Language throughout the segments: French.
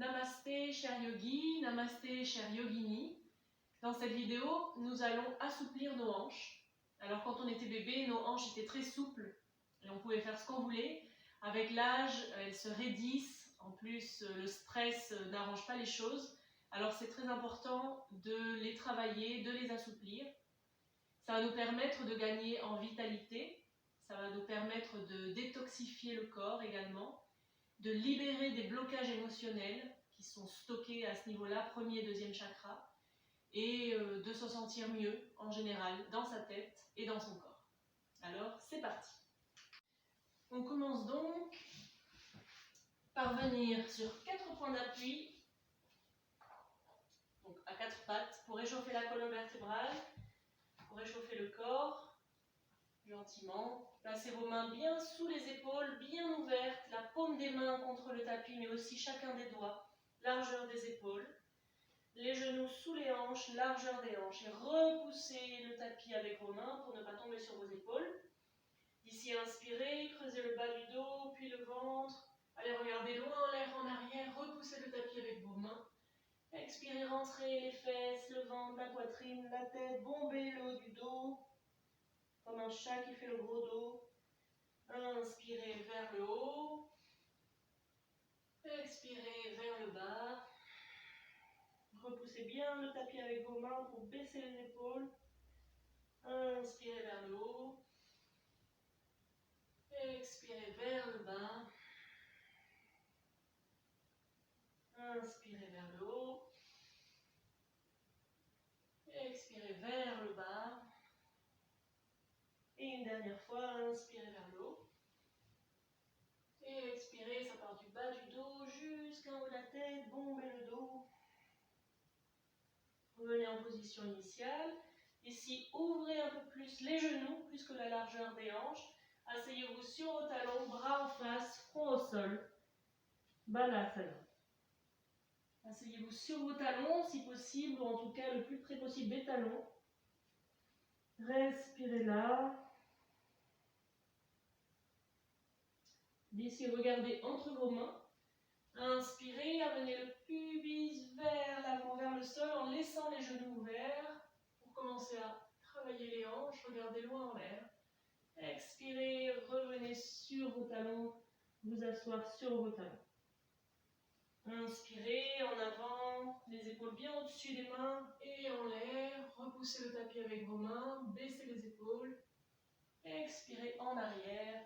Namasté, cher yogi, namasté, cher yogini. Dans cette vidéo, nous allons assouplir nos hanches. Alors quand on était bébé, nos hanches étaient très souples et on pouvait faire ce qu'on voulait. Avec l'âge, elles se raidissent. En plus, le stress n'arrange pas les choses. Alors c'est très important de les travailler, de les assouplir. Ça va nous permettre de gagner en vitalité. Ça va nous permettre de détoxifier le corps également, de libérer des blocages émotionnels qui sont stockés à ce niveau-là, premier et deuxième chakra, et de se sentir mieux en général dans sa tête et dans son corps. Alors, c'est parti. On commence donc par venir sur 4 points d'appui, donc à 4 pattes, pour réchauffer la colonne vertébrale, pour réchauffer le corps, gentiment. Placez vos mains bien sous les épaules, bien ouvertes, la paume des mains contre le tapis, mais aussi chacun des doigts, largeur des épaules. Les genoux sous les hanches, largeur des hanches. Et repoussez le tapis avec vos mains pour ne pas tomber sur vos épaules. Ici, inspirez, creusez le bas du dos, puis le ventre. Allez, regardez loin en l'air, en arrière, repoussez le tapis avec vos mains. Expirez, rentrez les fesses, le ventre, la poitrine, la tête, bombez le haut du dos. Comme un chat qui fait le gros dos. Inspirez vers le haut. Expirez vers le bas. Repoussez bien le tapis avec vos mains pour baisser les épaules. Inspirez vers le haut. Expirez vers le bas. Inspirez vers le haut. Expirez vers le bas. Et une dernière fois, inspirez vers le haut. Et expirez, ça part du bas du dos jusqu'en haut de la tête, bombez le dos. Revenez en position initiale. Ici, ouvrez un peu plus les genoux, plus que la largeur des hanches. Asseyez-vous sur vos talons, bras en face, front au sol. Balasana. Asseyez-vous sur vos talons, si possible, ou en tout cas le plus près possible des talons. Respirez là. D'ici, regardez entre vos mains. Inspirez, amenez le pubis vers l'avant, vers le sol, en laissant les genoux ouverts. Pour commencer à travailler les hanches, regardez loin en l'air. Expirez, revenez sur vos talons, vous asseoir sur vos talons. Inspirez, en avant, les épaules bien au-dessus des mains et en l'air. Repoussez le tapis avec vos mains, baissez les épaules. Expirez en arrière.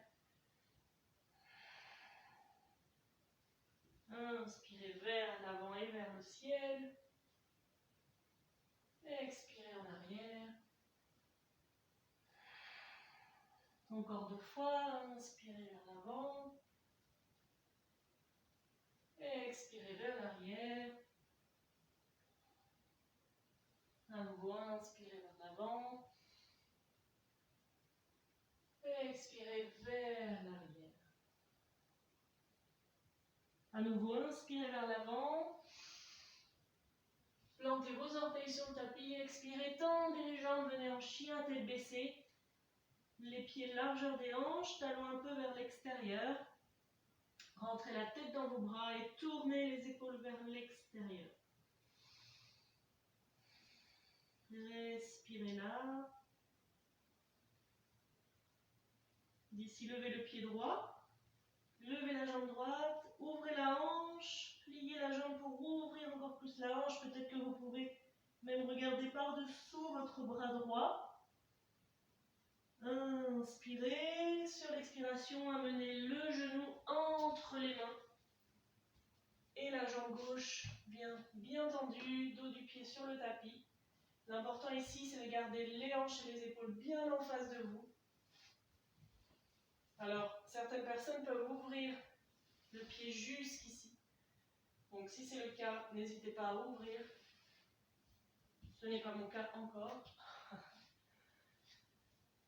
Inspirez vers l'avant et vers le ciel. Expirez en arrière. Encore 2 fois, inspirez vers l'avant. Expirez vers l'arrière. À nouveau, inspirez vers l'avant. Expirez vers l'arrière. À nouveau, inspirez vers l'avant. Plantez vos orteils sur le tapis. Expirez, tendez les jambes, venez en chien, tête baissée. Les pieds largeur des hanches, talons un peu vers l'extérieur. Rentrez la tête dans vos bras et tournez les épaules vers l'extérieur. Respirez là. D'ici, levez le pied droit. Levez la jambe droite. Ouvrez la hanche. Pliez la jambe pour ouvrir encore plus la hanche. Peut-être que vous pouvez même regarder par-dessous votre bras droit. Inspirez. Sur l'expiration, amenez le genou entre les mains. Et la jambe gauche bien tendue, dos du pied sur le tapis. L'important ici, c'est de garder les hanches et les épaules bien en face de vous. Alors, certaines personnes peuvent ouvrir le pied jusqu'ici. Donc, si c'est le cas, n'hésitez pas à ouvrir. Ce n'est pas mon cas encore.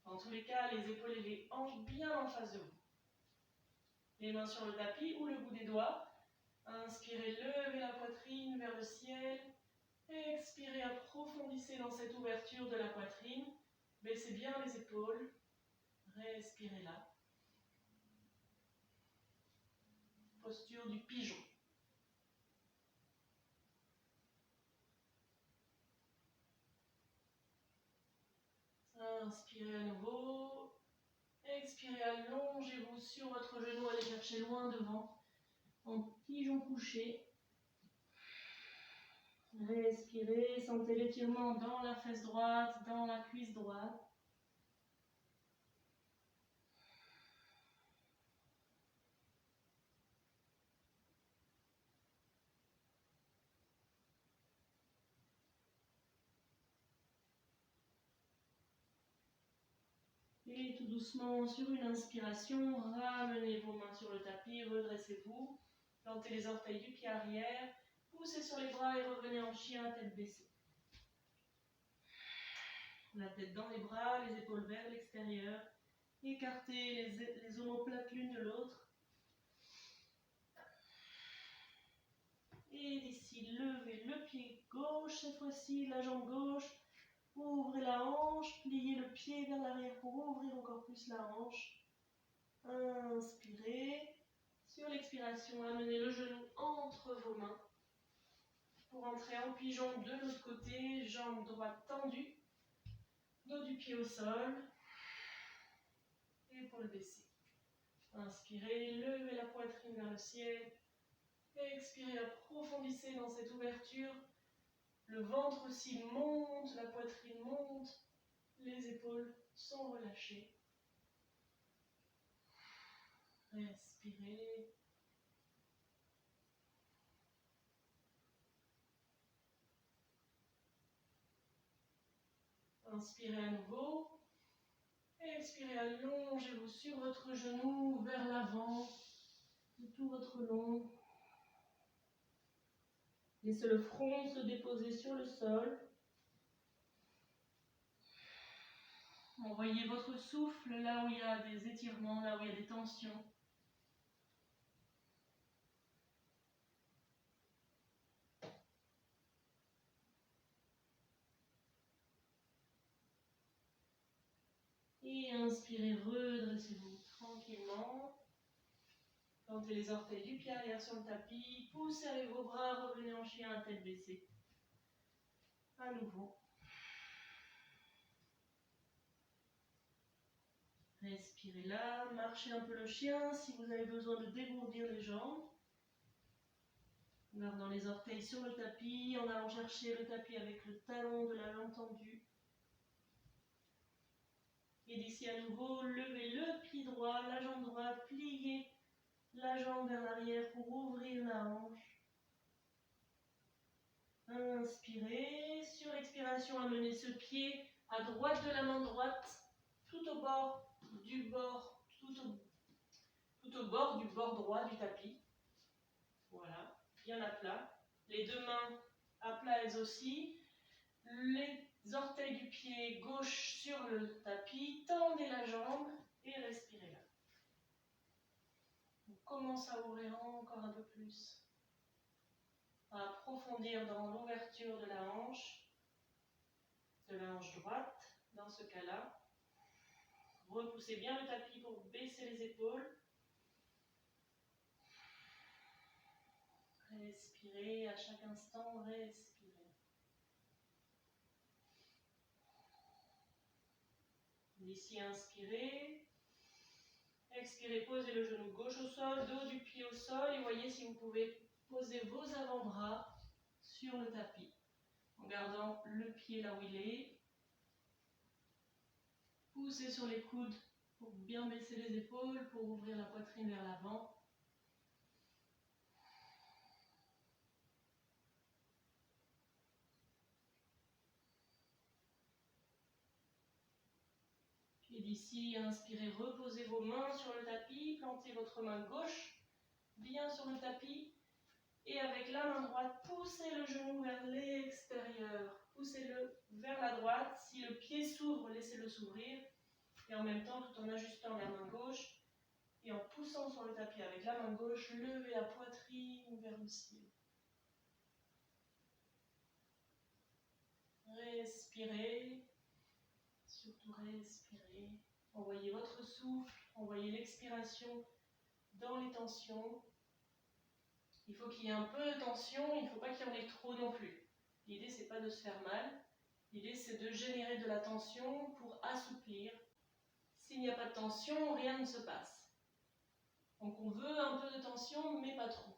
Dans tous les cas, les épaules et les hanches bien en face de vous. Les mains sur le tapis ou le bout des doigts. Inspirez, levez la poitrine vers le ciel. Expirez, approfondissez dans cette ouverture de la poitrine. Baissez bien les épaules. Respirez là. Posture du pigeon. Inspirez à nouveau. Expirez, allongez-vous sur votre genou, allez chercher loin devant, en pigeon couché. Respirez, sentez l'étirement dans la fesse droite, dans la cuisse droite. Et tout doucement, sur une inspiration, ramenez vos mains sur le tapis, redressez-vous, plantez les orteils du pied arrière, poussez sur les bras et revenez en chien, tête baissée. La tête dans les bras, les épaules vers l'extérieur, écartez les omoplates l'une de l'autre. Et d'ici, levez le pied gauche, cette fois-ci, la jambe gauche. Ouvrez la hanche, pliez le pied vers l'arrière pour ouvrir encore plus la hanche. Inspirez. Sur l'expiration, amenez le genou entre vos mains. Pour entrer en pigeon de l'autre côté, jambe droite tendue. Dos du pied au sol. Épaules baissées. Inspirez, levez la poitrine vers le ciel. Expirez, approfondissez dans cette ouverture. Le ventre aussi monte, la poitrine monte, les épaules sont relâchées. Respirez. Inspirez à nouveau. Expirez, allongez-vous sur votre genou vers l'avant, de tout votre long. Laissez le front se déposer sur le sol. Envoyez votre souffle là où il y a des étirements, là où il y a des tensions. Et inspirez, redressez-vous tranquillement. Plantez les orteils du pied arrière sur le tapis. Poussez avec vos bras, revenez en chien, tête baissée. À nouveau. Respirez là, marchez un peu le chien si vous avez besoin de dégourdir les jambes. En gardant les orteils sur le tapis, en allant chercher le tapis avec le talon de la jambe tendue. Et d'ici à nouveau, levez le pied droit, la jambe droite, pliez la jambe vers l'arrière pour ouvrir la hanche. Inspirez, sur l'expiration, amenez ce pied à droite de la main droite, tout au bord du bord, tout au bord du bord droit du tapis. Voilà, bien à plat. Les deux mains à plat elles aussi. Les orteils du pied gauche sur le tapis. Tendez la jambe et respirez là. On commence à ouvrir encore un peu plus. À approfondir dans l'ouverture de la hanche droite. Dans ce cas-là, repoussez bien le tapis pour baisser les épaules. Respirez à chaque instant, respirez. D'ici, inspirez. Expirez, posez le genou gauche au sol, dos du pied au sol et voyez si vous pouvez poser vos avant-bras sur le tapis en gardant le pied là où il est. Poussez sur les coudes pour bien baisser les épaules, pour ouvrir la poitrine vers l'avant. Et d'ici, inspirez, reposez vos mains sur le tapis, plantez votre main gauche bien sur le tapis. Et avec la main droite, poussez le genou vers l'extérieur. Poussez-le vers la droite. Si le pied s'ouvre, laissez-le s'ouvrir. Et en même temps, tout en ajustant la main gauche et en poussant sur le tapis avec la main gauche, levez la poitrine vers le ciel. Respirez. Surtout respirez. Envoyez votre souffle, envoyez l'expiration dans les tensions. Il faut qu'il y ait un peu de tension, il ne faut pas qu'il y en ait trop non plus. L'idée, c'est pas de se faire mal, L'idée, c'est de générer de la tension pour assouplir. S'il n'y a pas de tension, rien ne se passe. Donc on veut un peu de tension, mais pas trop.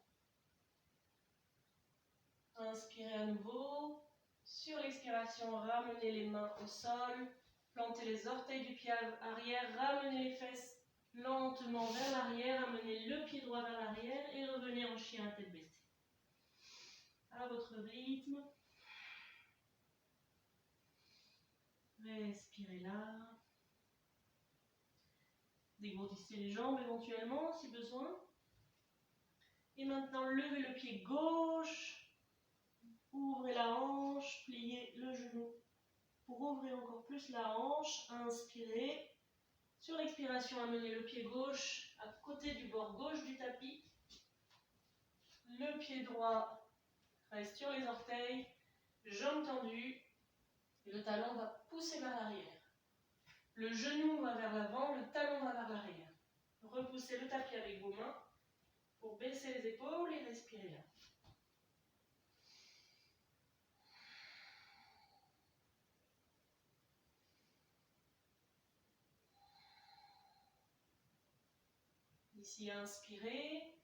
Inspirez à nouveau. Sur l'expiration, ramenez les mains au sol. Plantez les orteils du pied arrière. Ramenez les fesses lentement vers l'arrière. Amenez le pied droit vers l'arrière et revenez en chien à tête baissée. À votre rythme. Respirez là. Dégourdissez les jambes éventuellement si besoin. Et maintenant, levez le pied gauche. Ouvrez la hanche, pliez le genou pour ouvrir encore plus la hanche. Inspirez. Sur l'expiration, amenez le pied gauche à côté du bord gauche du tapis. Le pied droit reste sur les orteils, jambes tendues. Et le talon va pousser vers l'arrière. Le genou va vers l'avant, le talon va vers l'arrière. Repoussez le tapis avec vos mains pour baisser les épaules et respirer là. Ici, inspirez.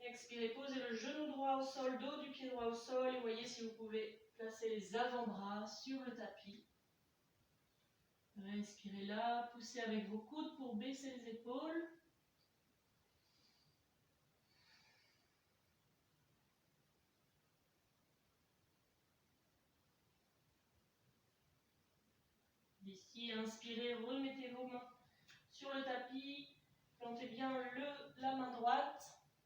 Expirez, posez le genou droit au sol, dos du pied droit au sol. Et voyez si vous pouvez placer les avant-bras sur le tapis. Respirez là, poussez avec vos coudes pour baisser les épaules. D'ici, inspirez, remettez vos mains sur le tapis. Plantez bien la main droite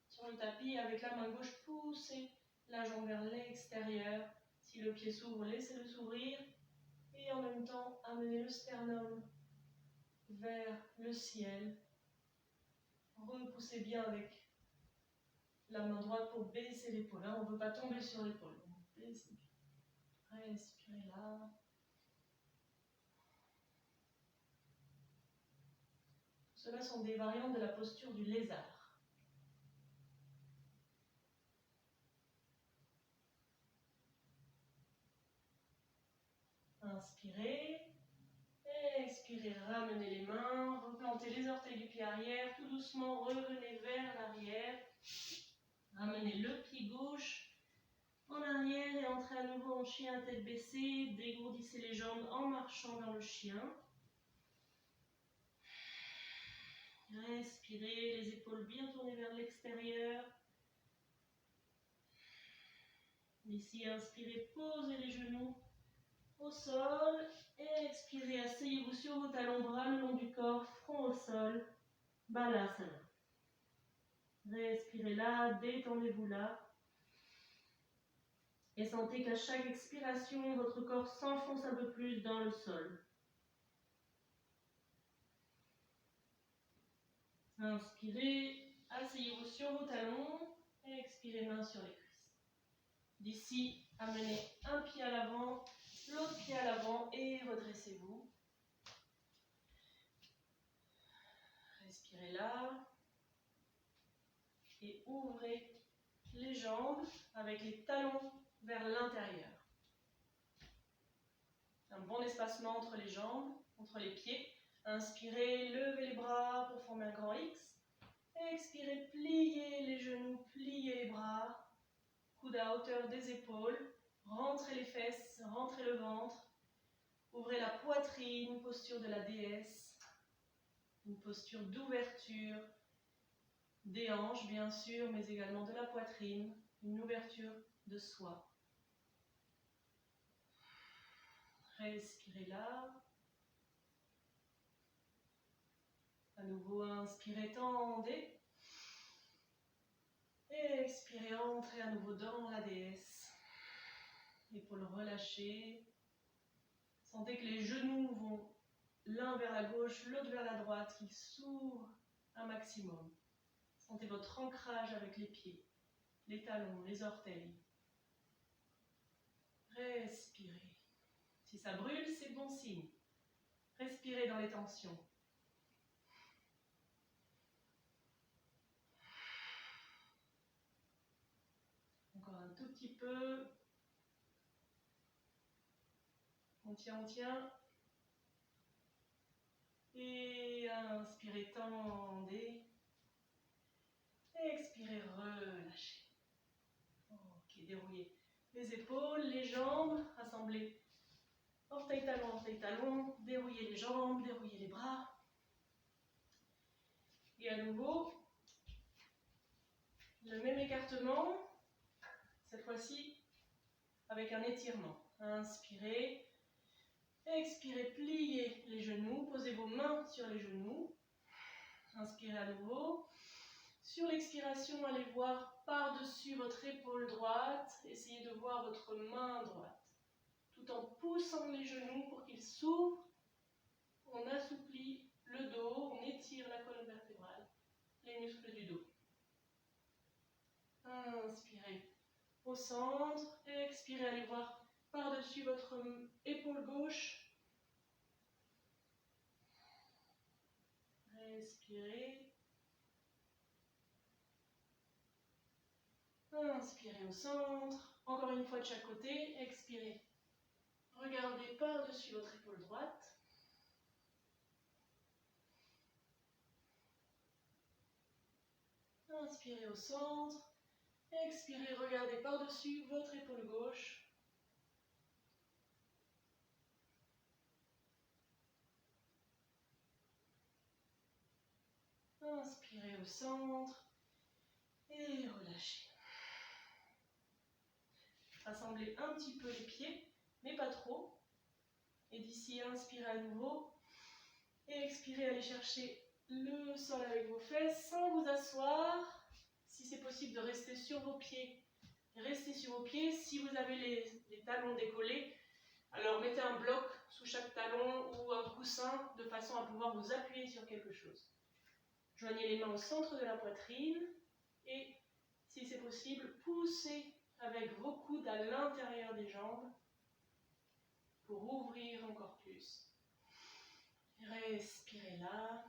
sur le tapis. Avec la main gauche, poussez la jambe vers l'extérieur. Si le pied s'ouvre, laissez-le s'ouvrir. Et en même temps, amenez le sternum vers le ciel. Repoussez bien avec la main droite pour baisser l'épaule. On ne veut pas tomber sur l'épaule. Respirez là. Cela sont des variantes de la posture du lézard. Inspirez. Expirez, ramenez les mains, replantez les orteils du pied arrière, tout doucement revenez vers l'arrière. Ramenez le pied gauche en arrière et entrez à nouveau en chien à tête baissée. Dégourdissez les jambes en marchant vers le chien. Respirez, les épaules bien tournées vers l'extérieur. Ici, inspirez, posez les genoux au sol. Et expirez, asseyez-vous sur vos talons, bras le long du corps, front au sol. Balasana. Respirez là, détendez-vous là. Et sentez qu'à chaque expiration, votre corps s'enfonce un peu plus dans le sol. Inspirez, asseyez-vous sur vos talons. Et expirez, main sur les cuisses. D'ici, amenez un pied à l'avant, l'autre pied à l'avant et redressez-vous. Respirez là. Et ouvrez les jambes avec les talons vers l'intérieur. Un bon espacement entre les jambes, entre les pieds. Inspirez, levez les bras pour former un grand X. Expirez, pliez les genoux, pliez les bras. Coude à hauteur des épaules. Rentrez les fesses, rentrez le ventre. Ouvrez la poitrine, posture de la déesse. Une posture d'ouverture des hanches, bien sûr, mais également de la poitrine. Une ouverture de soi. Respirez là. À nouveau, inspirez, tendez. Et expirez, entrez à nouveau dans la déesse. Épaules relâchées. Sentez que les genoux vont l'un vers la gauche, l'autre vers la droite, qu'ils s'ouvrent un maximum. Sentez votre ancrage avec les pieds, les talons, les orteils. Respirez. Si ça brûle, c'est bon signe. Respirez dans les tensions. Encore un tout petit peu. On tient, on tient. Et inspirez, tendez. Expirez, relâchez. Ok, dérouillez les épaules, les jambes, rassemblez orteil, talon, dérouillez les jambes, dérouillez les bras. Et à nouveau, le même écartement, cette fois-ci avec un étirement. Inspirez, expirez, pliez les genoux, posez vos mains sur les genoux. Inspirez à nouveau. Sur l'expiration, allez voir par-dessus votre épaule droite. Essayez de voir votre main droite. Tout en poussant les genoux pour qu'ils s'ouvrent, on assouplit le dos, on étire la colonne vertébrale, les muscles du dos. Inspirez au centre, expirez, allez voir par-dessus votre épaule gauche. Respirez. Inspirez au centre. Encore une fois de chaque côté. Expirez. Regardez par-dessus votre épaule droite. Inspirez au centre. Expirez, regardez par-dessus votre épaule gauche. Inspirez au centre. Et relâchez. Rassemblez un petit peu les pieds, mais pas trop. Et d'ici, inspirez à nouveau. Et expirez, allez chercher le sol avec vos fesses sans vous asseoir. Si c'est possible de rester sur vos pieds, restez sur vos pieds. Si vous avez les talons décollés, alors mettez un bloc sous chaque talon ou un coussin de façon à pouvoir vous appuyer sur quelque chose. Joignez les mains au centre de la poitrine et, si c'est possible, poussez avec vos coudes à l'intérieur des jambes pour ouvrir encore plus. Respirez là.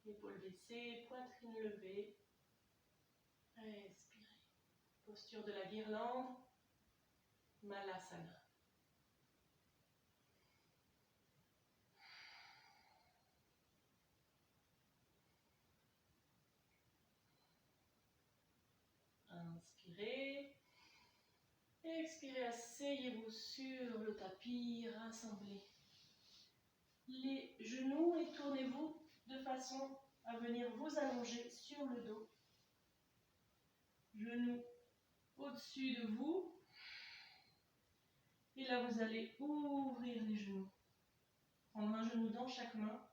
Épaules baissées, poitrine levée. Respirez. Posture de la guirlande. Malasana. Inspirez. Expirez, asseyez-vous sur le tapis, rassemblez les genoux et tournez-vous de façon à venir vous allonger sur le dos. Genoux au-dessus de vous. Et là, vous allez ouvrir les genoux. Prendre un genou dans chaque main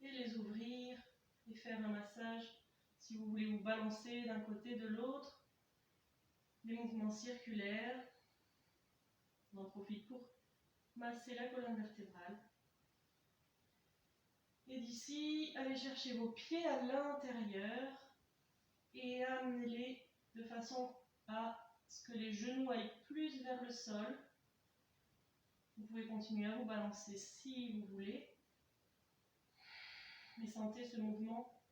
et les ouvrir et faire un massage. Si vous voulez vous balancer d'un côté, de l'autre, des mouvements circulaires. On en profite pour masser la colonne vertébrale. Et d'ici, allez chercher vos pieds à l'intérieur et amenez-les de façon à ce que les genoux aillent plus vers le sol. Vous pouvez continuer à vous balancer si vous voulez. Mais sentez ce mouvement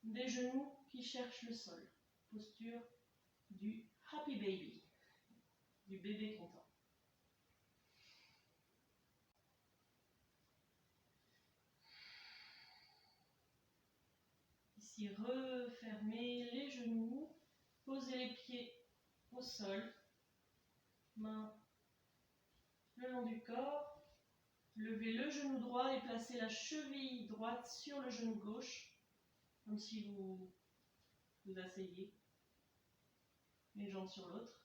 des genoux qui cherchent le sol. Posture du happy baby, du bébé content. Ici, refermez les genoux, posez les pieds au sol, mains le long du corps, levez le genou droit et placez la cheville droite sur le genou gauche, comme si vous vous asseyez, les jambes sur l'autre.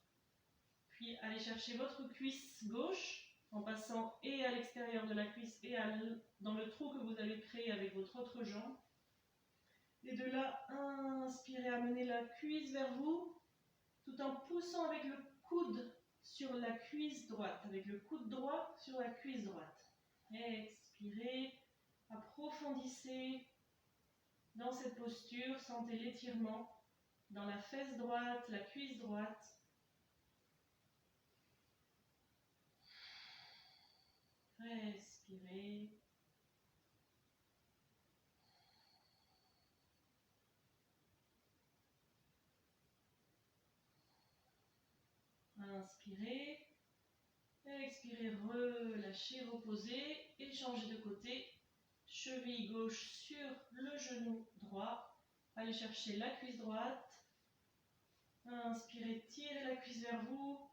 Puis allez chercher votre cuisse gauche en passant et à l'extérieur de la cuisse et dans le trou que vous avez créé avec votre autre jambe. Et de là, inspirez, amenez la cuisse vers vous, tout en poussant avec le coude sur la cuisse droite, avec le coude droit sur la cuisse droite. Expirez, approfondissez dans cette posture, sentez l'étirement dans la fesse droite, la cuisse droite. Respirez. Inspirez. Expirez, relâchez, reposez et changez de côté. Cheville gauche sur le genou droit. Allez chercher la cuisse droite. Inspirez, tirez la cuisse vers vous.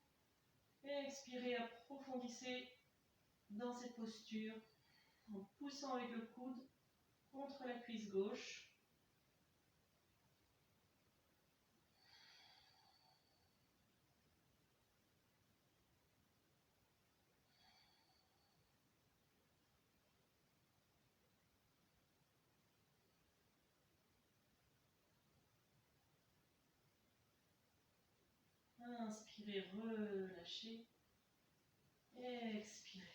Expirez, approfondissez dans cette posture en poussant avec le coude contre la cuisse gauche. Inspirez, relâchez. Expirez.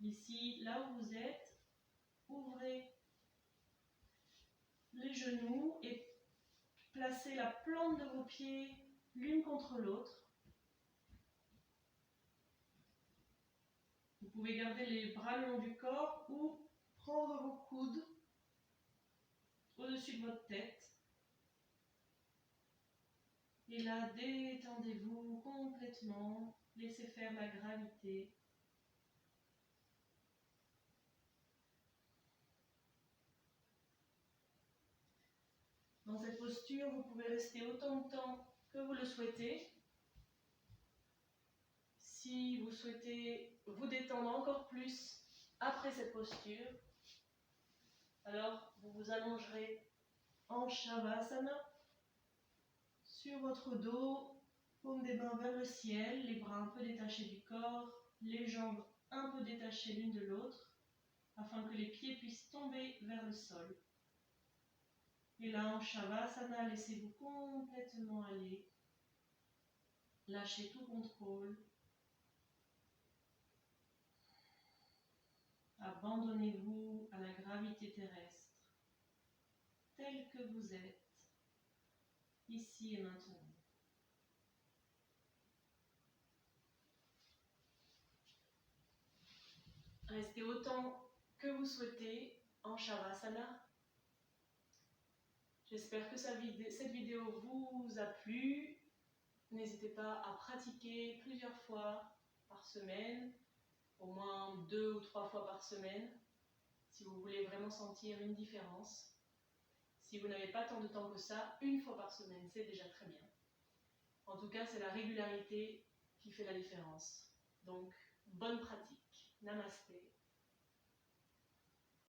Ici, là où vous êtes, ouvrez les genoux et placez la plante de vos pieds l'une contre l'autre. Vous pouvez garder les bras le long du corps ou prendre vos coudes au-dessus de votre tête. Et là, détendez-vous complètement. Laissez faire la gravité. Dans cette posture, vous pouvez rester autant de temps que vous le souhaitez. Si vous souhaitez vous détendre encore plus après cette posture, alors vous vous allongerez en Shavasana sur votre dos, paume des mains vers le ciel, les bras un peu détachés du corps, les jambes un peu détachées l'une de l'autre, afin que les pieds puissent tomber vers le sol. Et là, en Shavasana, laissez-vous complètement aller. Lâchez tout contrôle. Abandonnez-vous à la gravité terrestre, tel que vous êtes, ici et maintenant. Restez autant que vous souhaitez en Shavasana. J'espère que cette vidéo vous a plu. N'hésitez pas à pratiquer plusieurs fois par semaine, au moins 2 ou 3 fois par semaine, si vous voulez vraiment sentir une différence. Si vous n'avez pas tant de temps que ça, 1 fois par semaine, c'est déjà très bien. En tout cas, c'est la régularité qui fait la différence. Donc, bonne pratique. Namasté.